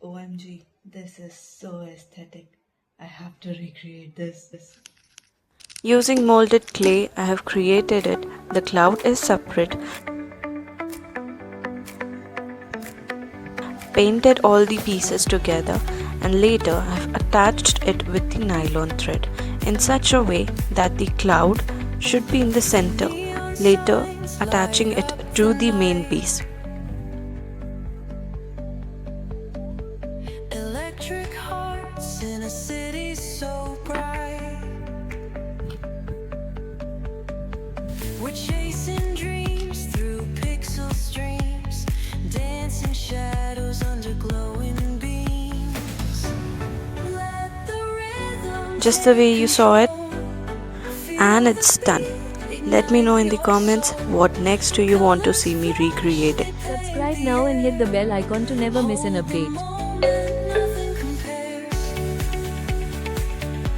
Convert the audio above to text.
OMG, this is so aesthetic. I have to recreate this. Using molded clay, I have created it. The cloud is separate. Painted all the pieces together and later I have attached it with the nylon thread in such a way that the cloud should be in the center, later attaching it to the main piece. Electric hearts in a city so bright. We're chasing dreams through pixel streams, dancing shadows under glowing beams. Let the rhythm Just the way you saw it, and it's done. Let me know in the comments what next do you want to see me recreate it. Subscribe now and hit the bell icon to never miss an update.